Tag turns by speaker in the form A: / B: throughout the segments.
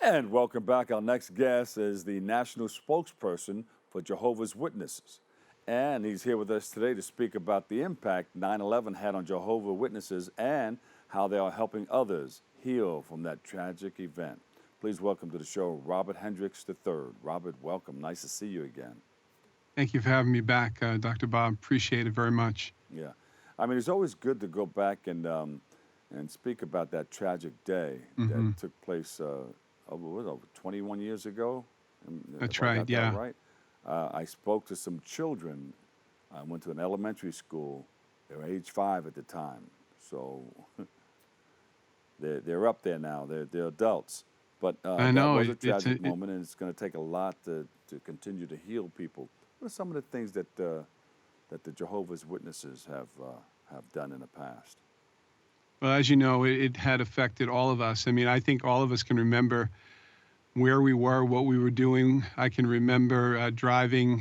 A: And welcome back. Our next guest is the national spokesperson for Jehovah's Witnesses. And he's here with us today to speak about the impact 9/11 had on Jehovah's Witnesses and how they are helping others heal from that tragic event. Please welcome to the show Robert Hendriks III. Robert, welcome. Nice to see you again.
B: Thank you for having me back, Dr. Bob. Appreciate it very much.
A: Yeah. I mean, it's always good to go back and speak about that tragic day that took place over 21 years ago.
B: That's
A: If I
B: right,
A: got
B: yeah.
A: that right. I spoke to some children. I went to an elementary school. They were age 5 at the time, so they're up there now. They're adults. But
B: I
A: that
B: know
A: was a
B: it's
A: tragic moment, and it's going to take a lot to continue to heal people. What are some of the things that the Jehovah's Witnesses have done in the past?
B: well, as you know, it had affected all of us. I mean, I think all of us can remember where we were, what we were doing. I can remember driving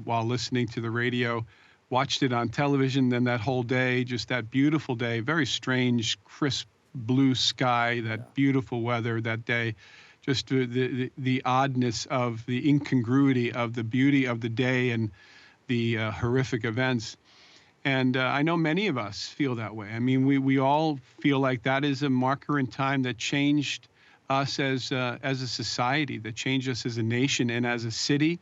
B: while listening to the radio, watched it on television. Then that whole day, just that beautiful day, very strange, crisp blue sky, that beautiful weather that day. Just the oddness of the incongruity of the beauty of the day and the horrific events. And I know many of us feel that way. I mean, we all feel like that is a marker in time that changed us as a society, that changed us as a nation and as a city.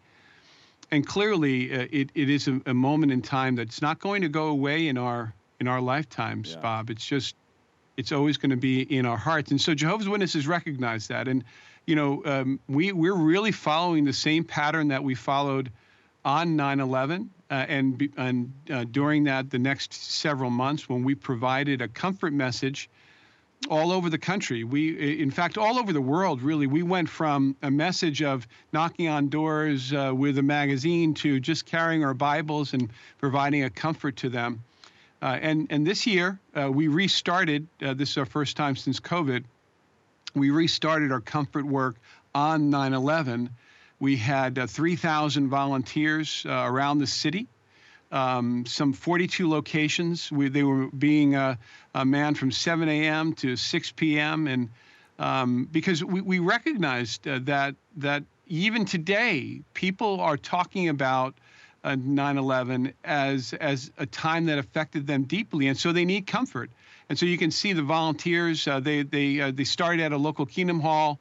B: And clearly, it is a moment in time that's not going to go away in our lifetimes,
A: Yeah.
B: Bob. It's always going to be in our hearts. And so Jehovah's Witnesses recognize that. And, we're really following the same pattern that we followed on 9/11 and during that, the next several months when we provided a comfort message all over the country. In fact, all over the world, really. We went from a message of knocking on doors with a magazine to just carrying our Bibles and providing a comfort to them. And this year, we restarted, this is our first time since COVID, we restarted our comfort work on 9/11. We had 3,000 volunteers around the city, some 42 locations. They were being manned from 7 a.m. to 6 p.m. And because we recognized that even today, people are talking about 9/11 as a time that affected them deeply, and so they need comfort. And so you can see the volunteers. They started at a local Kingdom Hall.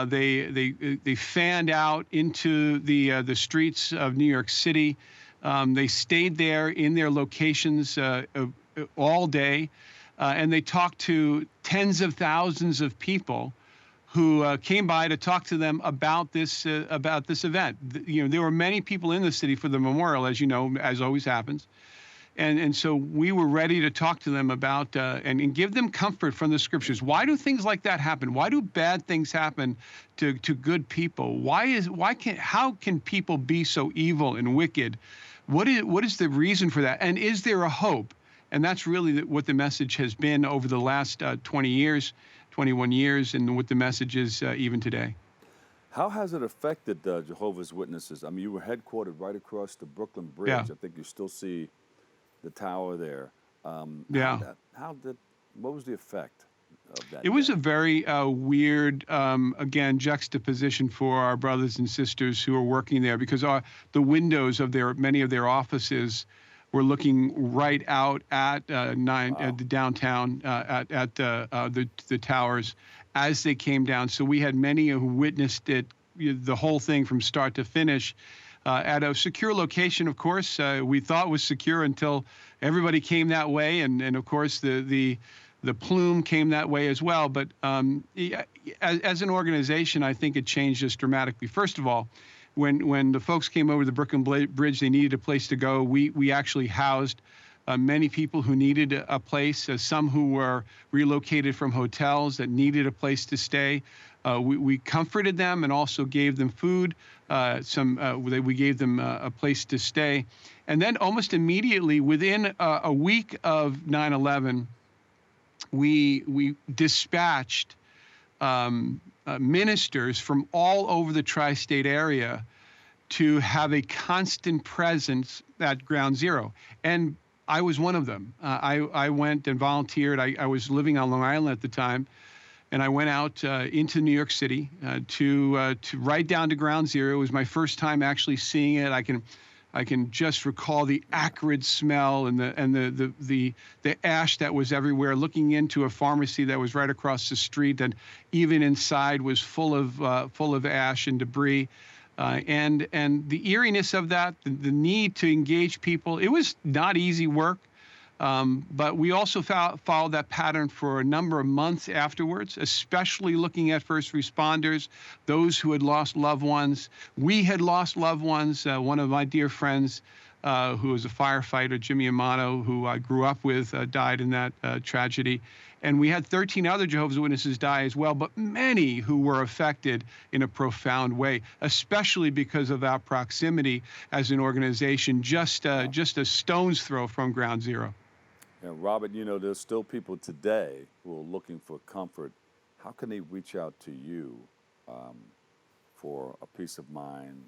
B: They fanned out into the streets of New York City. They stayed there in their locations all day, and they talked to tens of thousands of people who came by to talk to them about this event. There were many people in the city for the memorial, as you know, as always happens. And so we were ready to talk to them about and give them comfort from the scriptures. Why do things like that happen? Why do bad things happen to good people? How can people be so evil and wicked? What is the reason for that? And is there a hope? And that's really what the message has been over the last 20 years, 21 years, and what the message is even today.
A: How has it affected Jehovah's Witnesses? I mean, you were headquartered right across the Brooklyn Bridge.
B: Yeah.
A: I think you still see the tower there.
B: Yeah.
A: What was the effect of that?
B: It was
A: day?
B: a very weird, again, juxtaposition for our brothers and sisters who are working there, because the windows of many of their offices were looking right out at the downtown, at the towers as they came down. So we had many who witnessed it, the whole thing from start to finish. At a secure location, of course, we thought was secure until everybody came that way, and of course the plume came that way as well. But as an organization, I think it changed us dramatically. First of all, when the folks came over the Brooklyn Bridge, they needed a place to go. We actually housed many people who needed a place, some who were relocated from hotels that needed a place to stay. We comforted them and also gave them food. We gave them a place to stay. And then almost immediately, within a week of 9/11, we dispatched ministers from all over the tri-state area to have a constant presence at Ground Zero. And I was one of them. I went and volunteered. I was living on Long Island at the time. and I went out into New York City to right down to Ground Zero. It was my first time actually seeing it. I can just recall the acrid smell and the ash that was everywhere. Looking into a pharmacy that was right across the street, that even inside was full of ash and debris, and the eeriness of that, the need to engage people. It was not easy work. But we also followed that pattern for a number of months afterwards, especially looking at first responders, those who had lost loved ones. We had lost loved ones. One of my dear friends, who was a firefighter, Jimmy Amato, who I grew up with, died in that tragedy. And we had 13 other Jehovah's Witnesses die as well, but many who were affected in a profound way, especially because of our proximity as an organization, just a stone's throw from Ground Zero.
A: Yeah, Robert, there's still people today who are looking for comfort. How can they reach out to you for a peace of mind,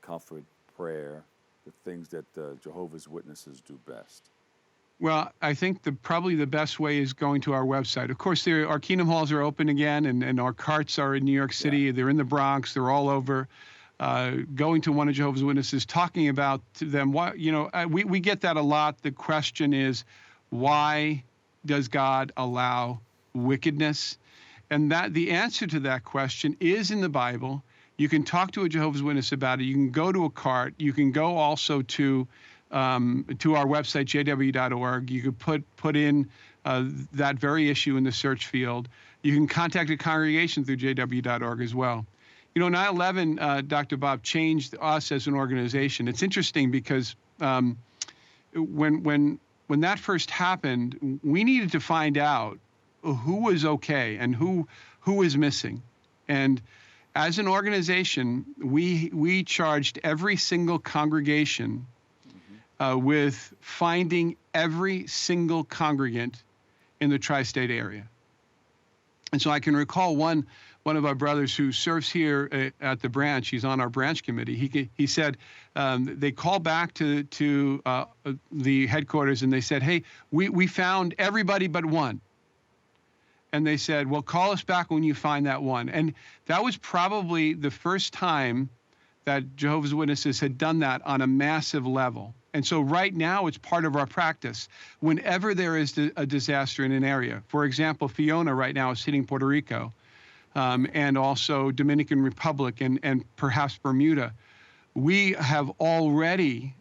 A: comfort, prayer, the things that Jehovah's Witnesses do best?
B: Well, I think probably the best way is going to our website. Of course, our Kingdom Halls are open again, and our carts are in New York City. Yeah. They're in the Bronx. They're all over. Going to one of Jehovah's Witnesses, talking about to them, we get that a lot. The question is, why does God allow wickedness? And the answer to that question is in the Bible. You can talk to a Jehovah's Witness about it. You can go to a cart. You can go also to our website, jw.org. You could put in that very issue in the search field. You can contact a congregation through jw.org as well. 9/11, Dr. Bob, changed us as an organization. It's interesting because when that first happened, we needed to find out who was okay and who was missing. And as an organization, we charged every single congregation with finding every single congregant in the tri-state area. And so I can recall one of our brothers who serves here at the branch. He's on our branch committee. He said they called back to the headquarters and they said, "Hey, we found everybody but one." And they said, "Well, call us back when you find that one." And that was probably the first time that Jehovah's Witnesses had done that on a massive level. And so right now it's part of our practice. Whenever there is a disaster in an area, for example, Fiona right now is hitting Puerto Rico, and also Dominican Republic and perhaps Bermuda, we have already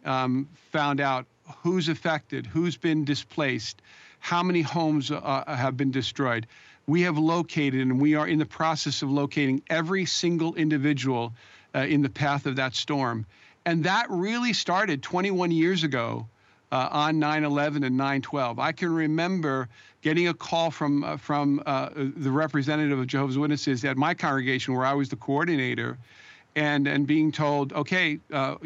B: found out who's affected, who's been displaced, how many homes have been destroyed. We have located, and we are in the process of locating every single individual in the path of that storm. And that really started 21 years ago on 9/11 and 9/12. I can remember getting a call from the representative of Jehovah's Witnesses at my congregation, where I was the coordinator, and being told, "Okay,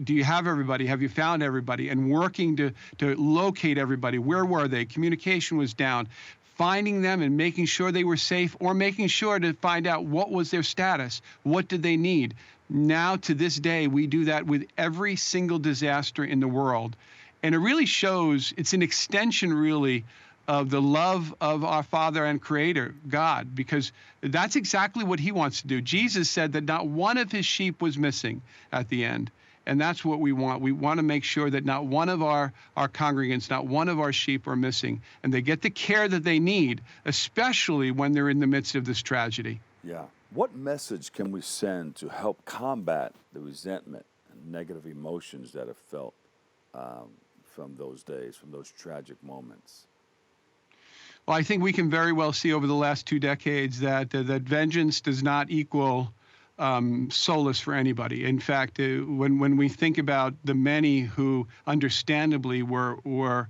B: do you have everybody? Have you found everybody?" And working to locate everybody. Where were they? Communication was down. Finding them and making sure they were safe, or making sure to find out what was their status, what did they need. Now, to this day, we do that with every single disaster in the world. And it really shows, it's an extension, really, of the love of our Father and Creator, God, because that's exactly what He wants to do. Jesus said that not one of His sheep was missing at the end. And that's what we want. We want to make sure that not one of our congregants, not one of our sheep are missing, and they get the care that they need, especially when they're in the midst of this tragedy.
A: Yeah. What message can we send to help combat the resentment and negative emotions that are felt from those days, from those tragic moments?
B: Well, I think we can very well see over the last 2 decades that vengeance does not equal solace for anybody. In fact, when we think about the many who understandably were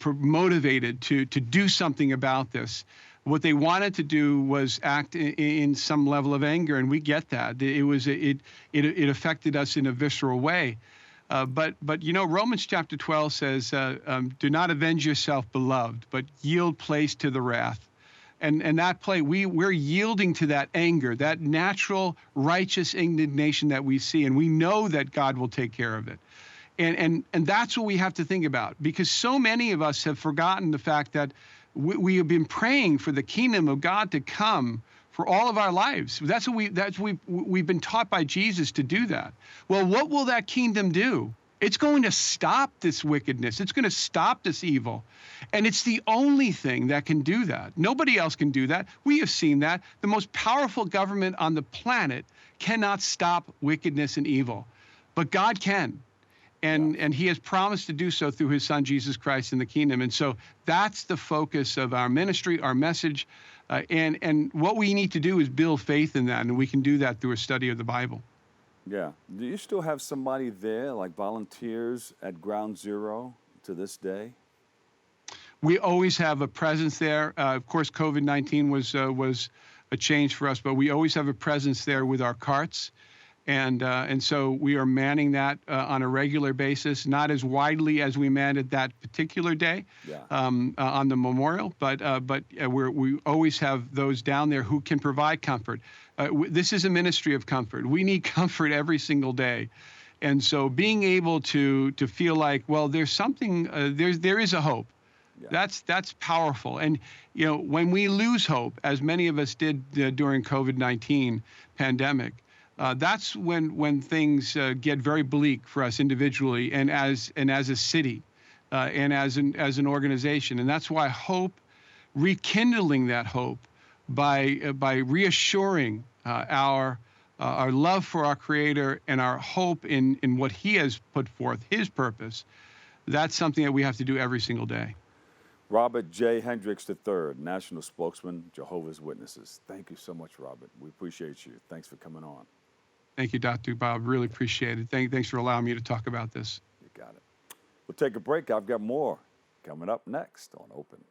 B: motivated to do something about this, what they wanted to do was act in some level of anger, and we get that. It affected us in a visceral way. But Romans chapter 12 says, "Do not avenge yourself, beloved, but yield place to the wrath." And that we're yielding to that anger, that natural righteous indignation that we see, and we know that God will take care of it. And that's what we have to think about, because so many of us have forgotten the fact that we have been praying for the kingdom of God to come for all of our lives. We've been taught by Jesus to do that. Well, what will that kingdom do? It's going to stop this wickedness. It's going to stop this evil. And it's the only thing that can do that. Nobody else can do that. We have seen that. The most powerful government on the planet cannot stop wickedness and evil, but God can. And he has promised to do so through his son, Jesus Christ, in the kingdom. And so that's the focus of our ministry, our message. And what we need to do is build faith in that. And we can do that through a study of the Bible.
A: Yeah. Do you still have somebody there, like volunteers at Ground Zero to this day?
B: We always have a presence there. Of course, COVID-19 was a change for us, but we always have a presence there with our carts. And so we are manning that on a regular basis, not as widely as we manned it that particular day on the memorial, but we always have those down there who can provide comfort. This is a ministry of comfort. We need comfort every single day. And so being able to feel like, well, there's something, there is a hope. Yeah. That's powerful. And, when we lose hope, as many of us did during COVID-19 pandemic, that's when things get very bleak for us individually and as a city and as an organization. And that's why hope, rekindling that hope by reassuring our love for our Creator and our hope in what He has put forth, His purpose, that's something that we have to do every single day.
A: Robert J. Hendriks III, National Spokesman, Jehovah's Witnesses. Thank you so much, Robert. We appreciate you. Thanks for coming on.
B: Thank you, Dr. Bob. Really appreciate it. Thanks for allowing me to talk about this.
A: You got it. We'll take a break. I've got more coming up next on Open.